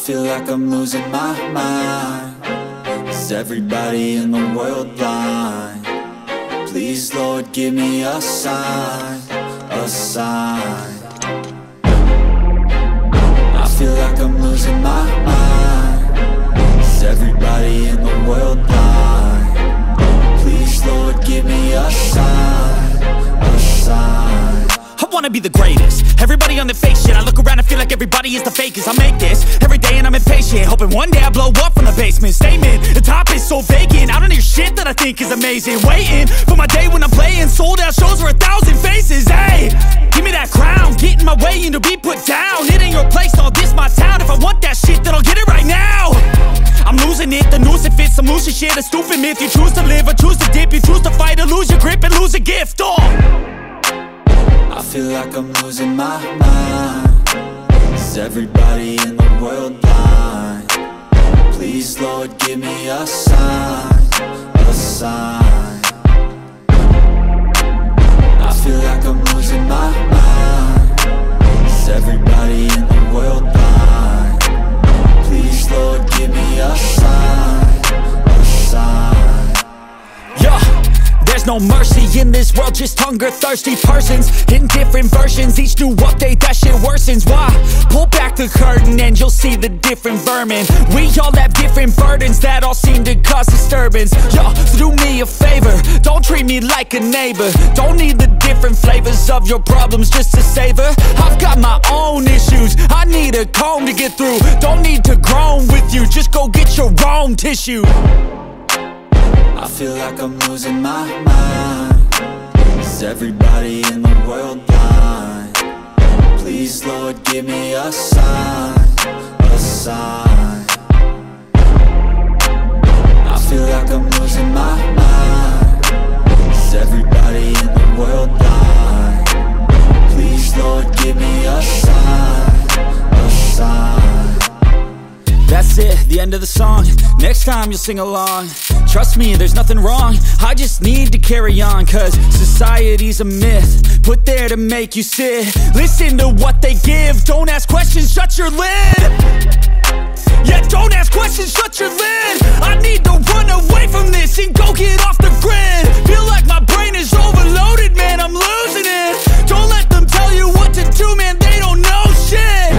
feel like I'm losing my mind. Is everybody in the world blind? Please, Lord, give me a sign, a sign. I feel like I'm losing my mind. Is everybody in the world blind? Please, Lord, give me a sign, a sign. I wanna be the greatest. Everybody on the fake shit. I look around and feel like everybody is the fakest. I make this every day and I'm impatient, hoping one day I blow up from the basement. Statement, the top is so vacant. I don't hear shit that I think is amazing. Waiting for my day when I'm playing sold out shows for 1,000 faces. Hey, give me that crown, get in my way and to be put down. It ain't your place, no, this my town. If I want that shit, then I'll get it right now. I'm losing it, the noose it fits, some losing shit. A stupid myth, you choose to live or choose to dip. You choose to fight or lose your grip and lose a gift. I feel like I'm losing my mind. Is everybody in the world blind? Please, Lord, give me a sign, a sign. I feel like I'm losing my mind. Is everybody in the world blind? Please, Lord, give me a sign, a sign. Yeah. There's no mercy in this world, just hunger-thirsty persons in different versions. Each new update, that shit worsens. Why? Pull back the curtain and you'll see the different vermin. We all have different burdens that all seem to cause disturbance. Yo, so do me a favor, don't treat me like a neighbor. Don't need the different flavors of your problems just to savor. I've got my own issues, I need a comb to get through. Don't need to groan with you, just go get your own tissue. I feel like I'm losing my mind. Is everybody in the world blind? Please, Lord, give me a sign, a sign. I feel like I'm losing my mind. Is everybody in the world blind? Please, Lord, give me a sign, a sign. That's it, the end of the song. Next time you'll sing along. Trust me, there's nothing wrong. I just need to carry on, cause society's a myth put there to make you sit. Listen to what they give. Don't ask questions, shut your lid. Yeah, don't ask questions, shut your lid. I need to run away from this and go get off the grid. Feel like my brain is overloaded, man, I'm losing it. Don't let them tell you what to do, man, they don't know shit.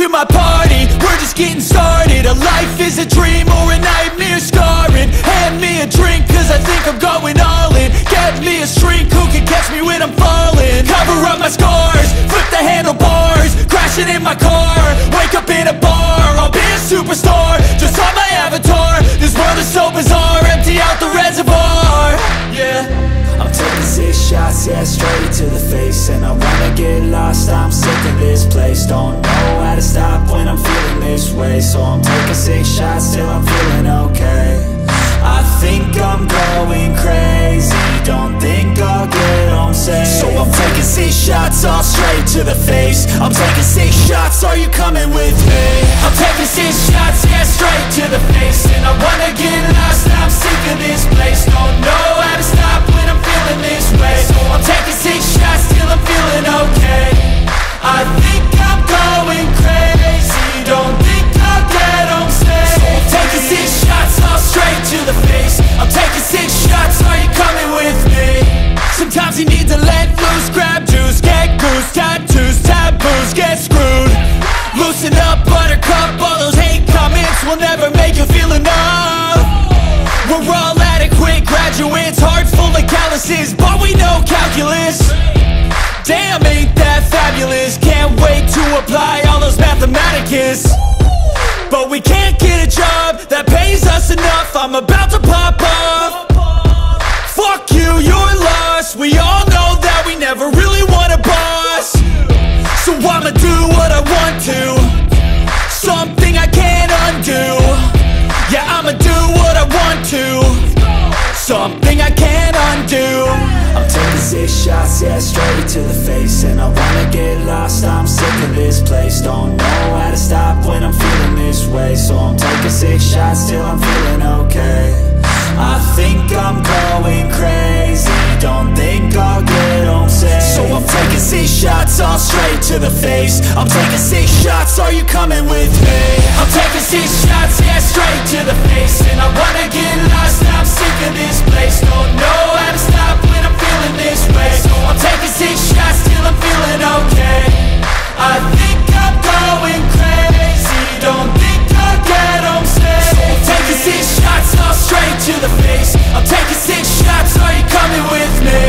to my party, we're just getting started. A life is a dream or a nightmare scarring. Hand me a drink cause I think I'm going all in. Get me a shrink who can catch me when I'm falling. Cover up my scars, flip the handlebars, crashing in my car, wake up in a bar. I'll be a superstar, just on my avatar. This world is so bizarre, empty out the reservoir. Yeah, I'm taking 6 shots, yeah, straight to the face. And I wanna get lost, I'm sick of this place. Don't know how to stop when I'm feeling this way. So I'm taking 6 shots till I'm feeling okay. I think I'm going crazy, don't think I'll get home safe. So I'm taking 6 shots, all straight to the face. I'm taking 6 shots, are you coming with me? I'm taking 6 shots, yeah, straight to the face. And I wanna get lost, I'm sick of this place. Don't know how to stop when I'm feeling this way. So I'm taking 6 shots till I'm feeling okay. I think I'm going crazy, don't think I'll get home safe. So I'm taking 6 shots, all straight to the face. I'm taking 6 shots, are you coming with me? sometimes you need to let loose, grab juice, get goose, tattoos, taboos, get screwed. Loosen up, buttercup, all those hate comments will never make you feel enough. We're all adequate graduates, heart full of calluses, but we know calculus. Damn, ain't that fabulous? Can't wait to apply all those mathematicus. But we can't get a job that pays us enough. I'm about to pop off. Fuck you, you're lost. We all know that we never really want a boss. So I'ma do what I want to, something I can't undo. Yeah, I'ma do what I want to, something I can't undo. I'm taking 6 shots, yeah, straight to the face. And I wanna get lost, I'm sick of this place. Don't know how to stop when I'm feeling this way. So I'm taking 6 shots till I'm feeling okay. I think I'm going crazy, don't think I'll get home safe. So I'm taking 6 shots, all straight to the face. I'm taking 6 shots, are you coming with me? I'm taking 6 shots, yeah, straight to the face. And I wanna get lost, I'm sick of this place. Don't know how to stop when I'm feeling this way. So I'm taking 6 shots till I'm feeling okay. I think I'm going crazy, don't think I'll get home safe. So I'm taking 6 shots, all straight to the face. I'm taking 6 shots, are you coming with me?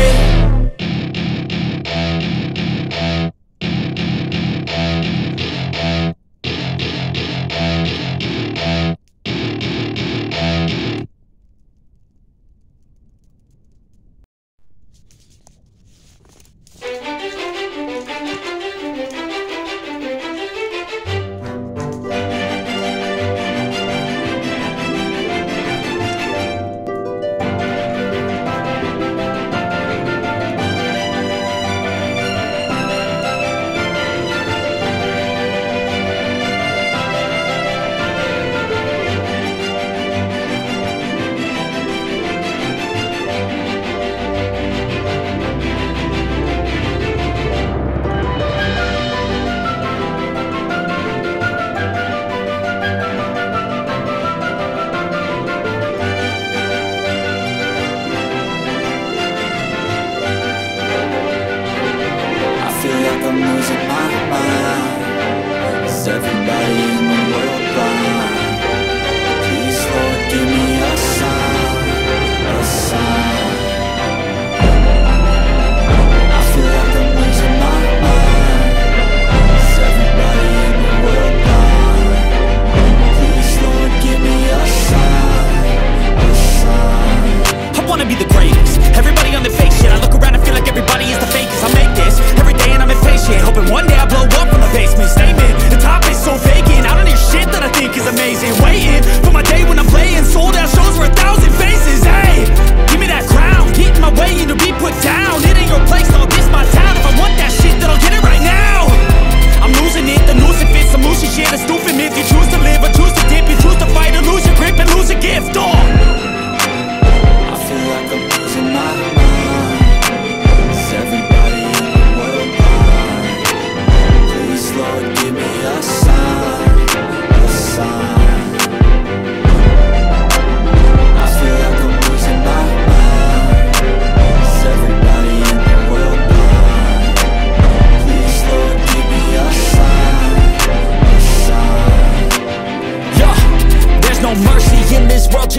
Waiting for my day when I'm playing sold out shows for 1,000 faces. Hey, give me that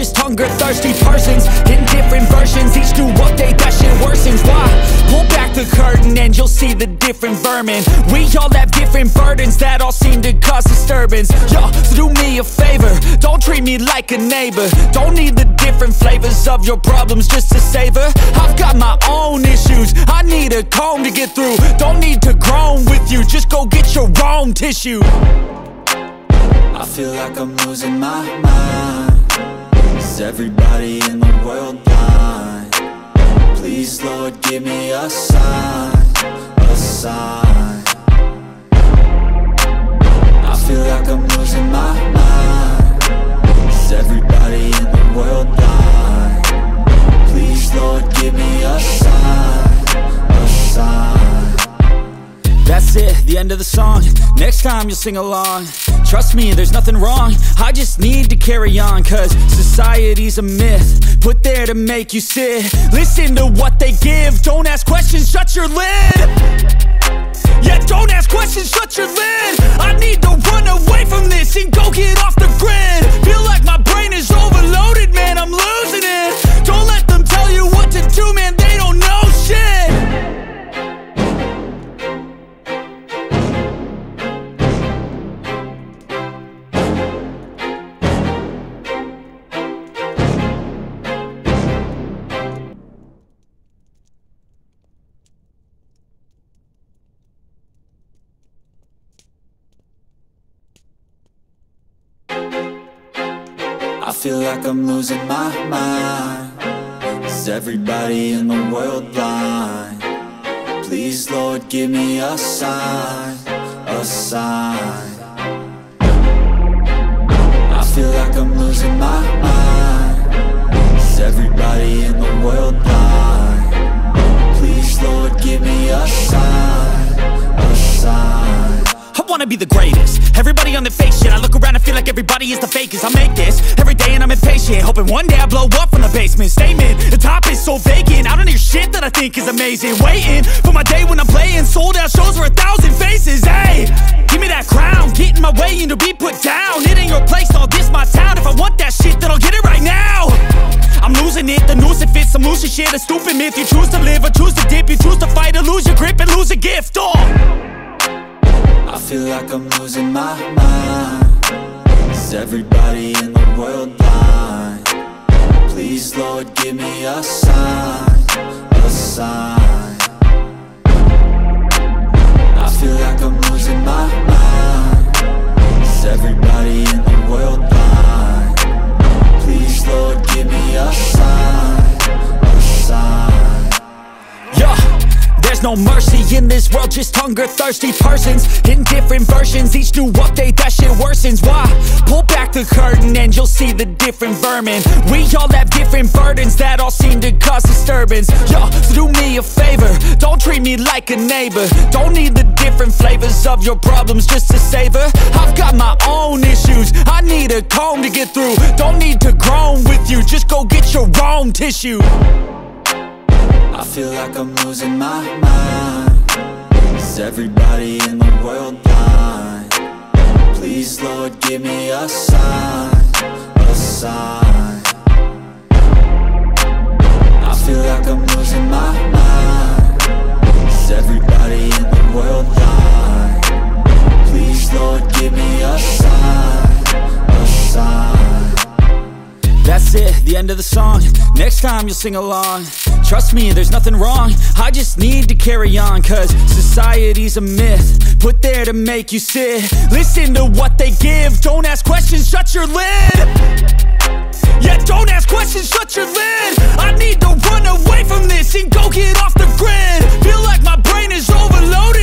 just hunger-thirsty persons in different versions. Each new update, that shit worsens. Why? Pull back the curtain and you'll see the different vermin. We all have different burdens that all seem to cause disturbance. Yo, so do me a favor, don't treat me like a neighbor. Don't need the different flavors of your problems just to savor. I've got my own issues, I need a comb to get through. Don't need to groan with you, just go get your own tissue. I feel like I'm losing my mind. Is everybody in the world blind? Please, Lord, give me a sign, a sign. I feel like I'm losing my mind. Is everybody in the world blind? Please, Lord, give me a sign, a sign. That's it, the end of the song. Next time you'll sing along. Trust me, there's nothing wrong, I just need to carry on. Cause society's a myth, put there to make you sit. Listen to what they give, don't ask questions, shut your lid. Yeah, don't ask questions, shut your lid. I need to run away from this and go get off the grid. Feel like my brain is overloaded, man, I'm losing it. Don't let them tell you what to do, man, they don't know shit. I feel like I'm losing my mind. Is everybody in the world blind? Please, Lord, give me a sign, a sign. I feel like I'm losing my mind. Is everybody in the world blind? Please, Lord, give me a sign, a sign. I wanna be the greatest. Everybody on the fake shit. I look around and feel like everybody is the fakest. I make this every day and I'm impatient, hoping one day I blow up from the basement. Statement, the top is so vacant. I don't hear shit that I think is amazing. Waiting for my day when I'm playing sold out shows for 1,000 faces. Hey, give me that crown, get in my way and to be put down. It ain't your place, all this my town. If I want that shit, then I'll get it right now. I'm losing it, the noose it fits, I'm losing shit. A stupid myth, you choose to live or choose to dip. You choose to fight or lose your grip and lose a gift. I feel like I'm losing my mind. Is everybody in the world blind? Please, Lord, give me a sign, a sign. I feel like I'm losing my mind. Is everybody in the world blind? Please, Lord, give me a sign, a sign. Yeah. There's no mercy in this world, just hunger-thirsty persons in different versions. Each new update, that shit worsens. Why? Pull back the curtain and you'll see the different vermin. We all have different burdens that all seem to cause disturbance. Yo, so do me a favor, don't treat me like a neighbor. Don't need the different flavors of your problems just to savor. I've got my own issues, I need a comb to get through. Don't need to groan with you, just go get your own tissue. I feel like I'm losing my mind. Is everybody in the world blind? Please, Lord, give me a sign, a sign. I feel like I'm losing my mind. Is everybody in the world blind? Please, Lord, give me a sign, a sign. That's it, the end of the song. Next time you'll sing along. Trust me, there's nothing wrong, I just need to carry on. Cause society's a myth, put there to make you sit. Listen to what they give, don't ask questions, shut your lid. Yeah, don't ask questions, shut your lid. I need to run away from this and go get off the grid. Feel like my brain is overloaded.